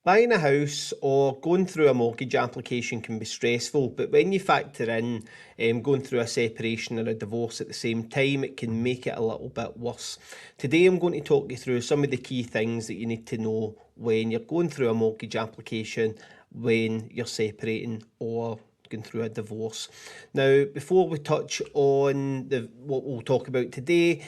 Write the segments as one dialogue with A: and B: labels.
A: Buying a house or going through a mortgage application can be stressful, but when you factor in going through a separation or a divorce at the same time, it can make it a little bit worse. Today, I'm going to talk you through some of the key things that you need to know when you're going through a mortgage application, when you're separating or going through a divorce. Now, before we touch on what we'll talk about today,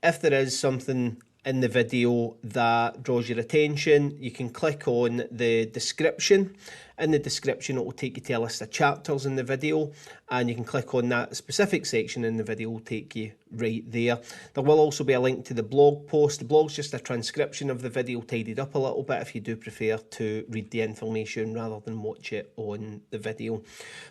A: if there is something in the video that draws your attention, you can click on the description. In the description, it will take you to a list of chapters in the video, and you can click on that specific section in the video, will take you right there. There will also be a link to the blog post. The blog's just a transcription of the video tidied up a little bit if you do prefer to read the information rather than watch it on the video.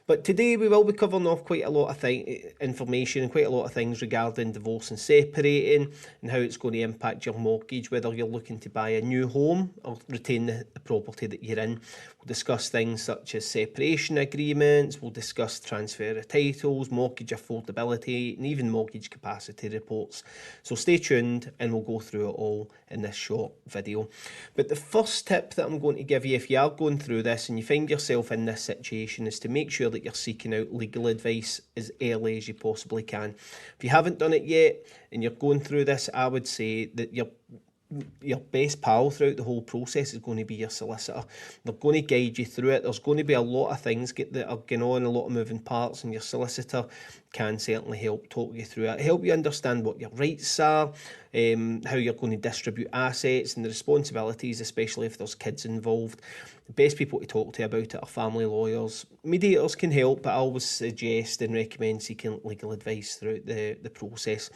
A: But today we will be covering off quite a lot of information and quite a lot of things regarding divorce and separating and how it's going to impact your mortgage, whether you're looking to buy a new home or retain the property that you're in. We'll discuss things such as separation agreements, we'll discuss transfer of titles, mortgage affordability, and even mortgage capacity reports. So stay tuned and we'll go through it all in this short video. But the first tip that I'm going to give you if you are going through this and you find yourself in this situation is to make sure that you're seeking out legal advice as early as you possibly can. If you haven't done it yet and you're going through this, I would say that your best pal throughout the whole process is going to be your solicitor. They're going to guide you through it. There's going to be a lot of things that are going on, a lot of moving parts, and your solicitor can certainly help talk you through it, help you understand what your rights are, how you're going to distribute assets and the responsibilities, especially if there's kids involved. The best people to talk to about it are family lawyers. Mediators can help, but I always suggest and recommend seeking legal advice throughout the process.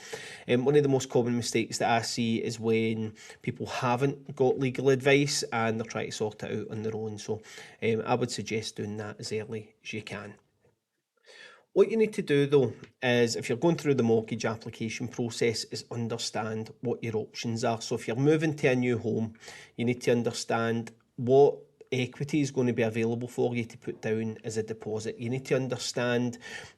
A: One of the most common mistakes that I see is when people haven't got legal advice and they're trying to sort it out on their own. So I would suggest doing that as early as you can. What you need to do though is if you're going through the mortgage application process is understand what your options are. So if you're moving to a new home, you need to understand what equity is going to be available for you to put down as a deposit. You need to understand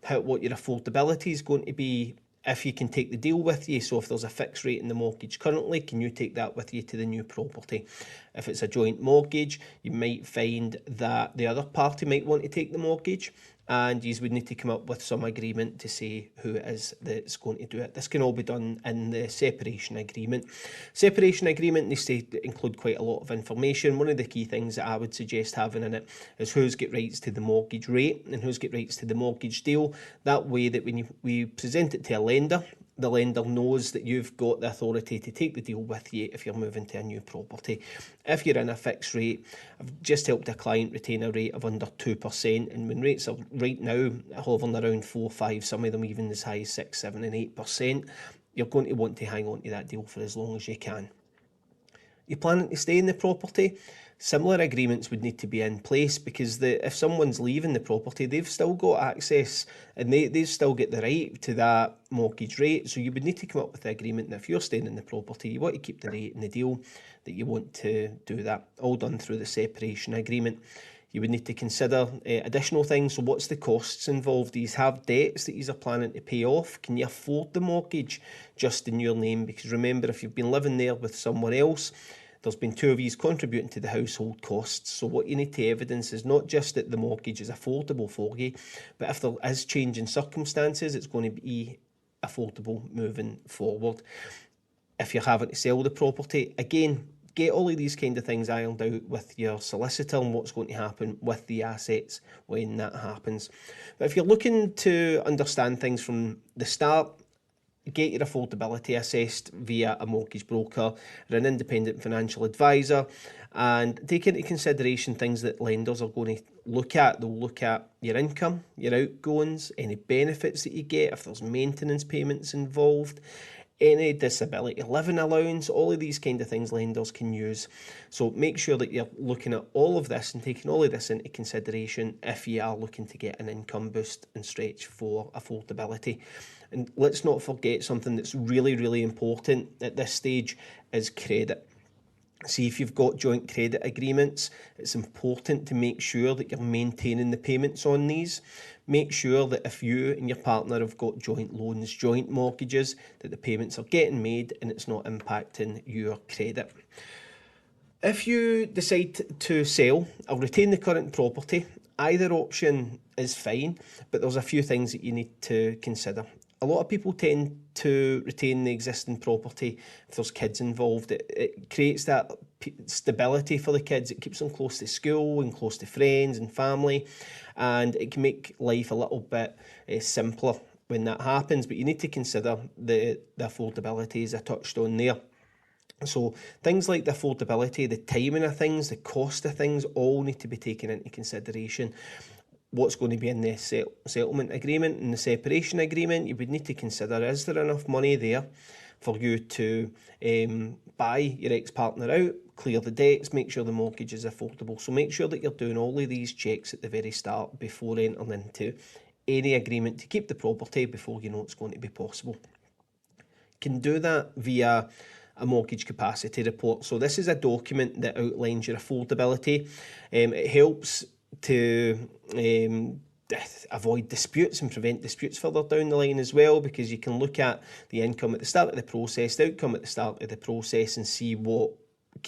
A: what your affordability is going to be if you can take the deal with you. So if there's a fixed rate in the mortgage currently, can you take that with you to the new property? If it's a joint mortgage, you might find that the other party might want to take the mortgage, and you would need to come up with some agreement to say who it is that's going to do it. This can all be done in the separation agreement. Separation agreement needs to include quite a lot of information. One of the key things that I would suggest having in it is who's got rights to the mortgage rate and who's got rights to the mortgage deal. That way that when we present it to a lender, the lender knows that you've got the authority to take the deal with you if you're moving to a new property. If you're in a fixed rate, I've just helped a client retain a rate of under 2%, and when rates are right now hovering around 4, 5, some of them even as high as 6, 7 and 8%, you're going to want to hang on to that deal for as long as you can. You're planning to stay in the property, similar agreements would need to be in place, because if someone's leaving the property, they've still got access and they've still get the right to that mortgage rate. So you would need to come up with the agreement that if you're staying in the property, you want to keep the rate in the deal, that you want to do that, all done through the separation agreement. You would need to consider additional things. So what's the costs involved? Do you have debts that you are planning to pay off? Can you afford the mortgage just in your name? Because remember, if you've been living there with someone else, there's been two of you contributing to the household costs. So what you need to evidence is not just that the mortgage is affordable for you, but if there is change in circumstances, it's going to be affordable moving forward. If you're having to sell the property, again, get all of these kind of things ironed out with your solicitor and what's going to happen with the assets when that happens. But if you're looking to understand things from the start, get your affordability assessed via a mortgage broker or an independent financial advisor, and take into consideration things that lenders are going to look at. They'll look at your income, your outgoings, any benefits that you get, if there's maintenance payments involved, any disability living allowance, all of these kind of things lenders can use. So make sure that you're looking at all of this and taking all of this into consideration if you are looking to get an income boost and stretch for affordability. And let's not forget something that's really, really important at this stage is credit. See, if you've got joint credit agreements, it's important to make sure that you're maintaining the payments on these. Make sure that if you and your partner have got joint loans, joint mortgages, that the payments are getting made and it's not impacting your credit. If you decide to sell or retain the current property, either option is fine, but there's a few things that you need to consider. A lot of people tend to retain the existing property if there's kids involved. It creates that stability for the kids. It keeps them close to school and close to friends and family, and it can make life a little bit simpler when that happens. But you need to consider the affordability, as I touched on there. So things like the affordability, the timing of things, the cost of things, all need to be taken into consideration. What's going to be in the settlement agreement and the separation agreement, you would need to consider, is there enough money there for you to buy your ex-partner out, clear the debts, make sure the mortgage is affordable. So make sure that you're doing all of these checks at the very start before entering into any agreement to keep the property before you know it's going to be possible. You can do that via a mortgage capacity report. So this is a document that outlines your affordability. It helps to avoid disputes and prevent disputes further down the line as well, because you can look at the income at the start of the process, the outcome at the start of the process, and see what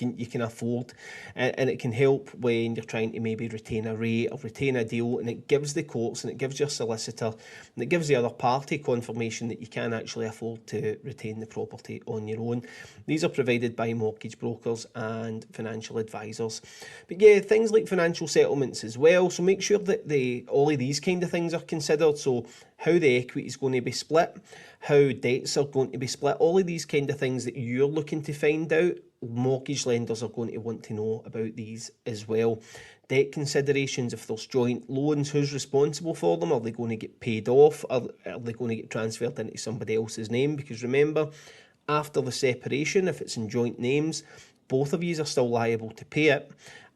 A: you can afford, and it can help when you're trying to maybe retain a rate or retain a deal, and it gives the courts and it gives your solicitor and it gives the other party confirmation that you can actually afford to retain the property on your own. These are provided by mortgage brokers and financial advisors. But yeah, things like financial settlements as well, so make sure that all of these kind of things are considered. So how the equity is going to be split, how debts are going to be split, all of these kind of things that you're looking to find out, mortgage lenders are going to want to know about these as well. Debt considerations, if there's joint loans, who's responsible for them? Are they going to get paid off? Are they going to get transferred into somebody else's name? Because remember, after the separation, if it's in joint names, both of you are still liable to pay it.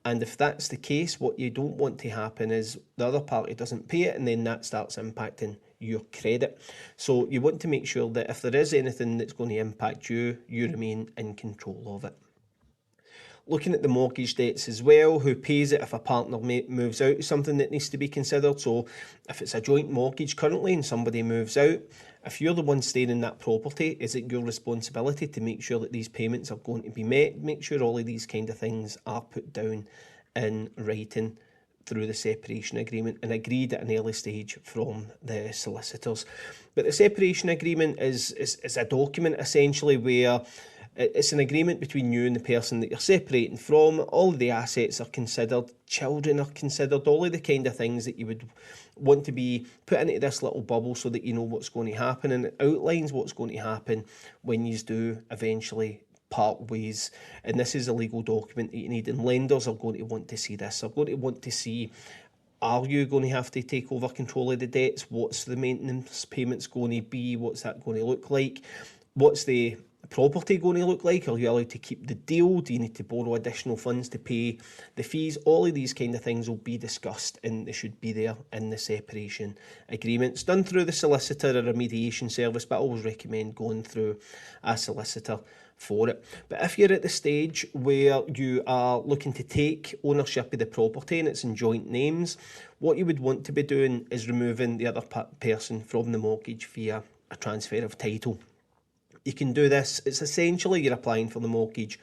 A: And if that's the case, what you don't want to happen is the other party doesn't pay it, and then that starts impacting your credit. So you want to make sure that if there is anything that's going to impact you, you remain in control of it. Looking at the mortgage debts as well, who pays it if a partner moves out is something that needs to be considered. So if it's a joint mortgage currently and somebody moves out, if you're the one staying in that property, is it your responsibility to make sure that these payments are going to be met? Make sure all of these kind of things are put down in writing through the separation agreement and agreed at an early stage from the solicitors. But the separation agreement is a document essentially where it's an agreement between you and the person that you're separating from. All of the assets are considered, children are considered, all of the kind of things that you would want to be put into this little bubble so that you know what's going to happen, and it outlines what's going to happen when you do eventually part ways. And this is a legal document that you need, and lenders are going to want to see this. They're going to want to see, are you going to have to take over control of the debts? What's the maintenance payments going to be? What's that going to look like? What's the property going to look like? Are you allowed to keep the deal? Do you need to borrow additional funds to pay the fees? All of these kind of things will be discussed, and they should be there in the separation agreement. It's done through the solicitor or a mediation service, but I always recommend going through a solicitor for it. But if you're at the stage where you are looking to take ownership of the property and it's in joint names, what you would want to be doing is removing the other person from the mortgage via a transfer of title. You can do this. It's essentially you're applying for the mortgage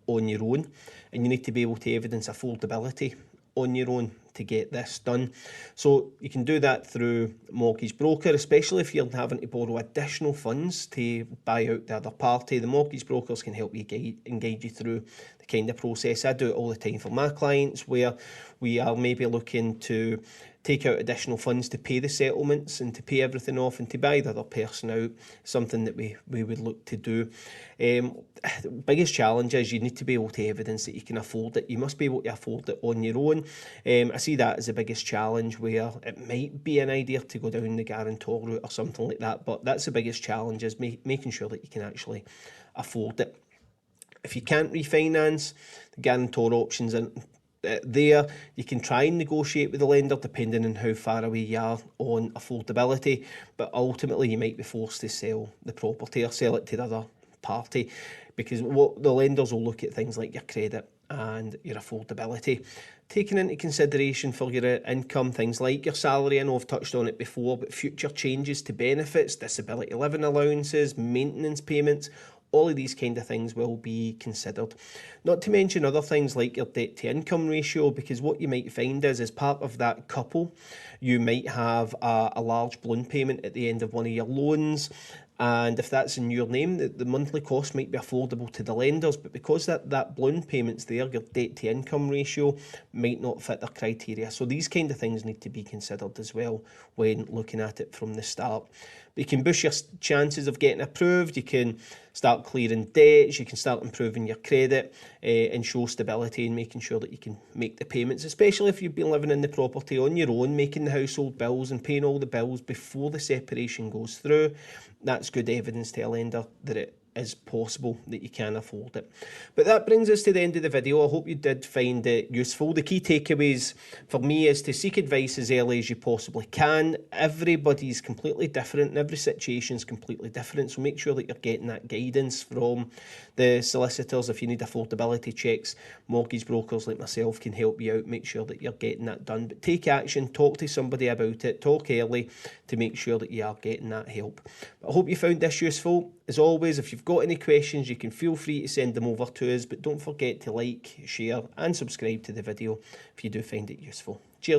A: on your own, and you need to be able to evidence affordability on your own to get this done. So you can do that through mortgage broker, especially if you're having to borrow additional funds to buy out the other party. The mortgage brokers can help you guide you through the kind of process. I do it all the time for my clients, where we are maybe looking to take out additional funds to pay the settlements and to pay everything off and to buy the other person out, something that we would look to do. The biggest challenge is you need to be able to evidence that you can afford it. You must be able to afford it on your own. I see that as the biggest challenge, where it might be an idea to go down the guarantor route or something like that, but that's the biggest challenge, is making sure that you can actually afford it. If you can't refinance, the guarantor options are there. You can try and negotiate with the lender depending on how far away you are on affordability, but ultimately you might be forced to sell the property or sell it to the other party, because what the lenders will look at things like your credit and your affordability, taking into consideration for your income, things like your salary. I know I've touched on it before, but future changes to benefits, disability living allowances, maintenance payments, all of these kind of things will be considered. Not to mention other things like your debt to income ratio, because what you might find is, as part of that couple, you might have a large balloon payment at the end of one of your loans. And if that's in your name, the monthly cost might be affordable to the lenders, but because that balloon payment's there, your debt to income ratio might not fit their criteria. So these kind of things need to be considered as well when looking at it from the start. But you can boost your chances of getting approved, you can start clearing debts, you can start improving your credit, and show stability and making sure that you can make the payments, especially if you've been living in the property on your own, making the household bills and paying all the bills before the separation goes through. That's good evidence to a lender that it is possible that you can afford it. But that brings us to the end of the video. I hope you did find it useful. The key takeaways for me is to seek advice as early as you possibly can. Everybody's completely different and every situation is completely different, so make sure that you're getting that guidance from the solicitors. If you need affordability checks, mortgage brokers like myself can help you out. Make sure that you're getting that done, but take action, talk to somebody about it, talk early to make sure that you are getting that help. But I hope you found this useful. As always, if you've got any questions, you can feel free to send them over to us, but don't forget to like, share and subscribe to the video if you do find it useful. Cheers.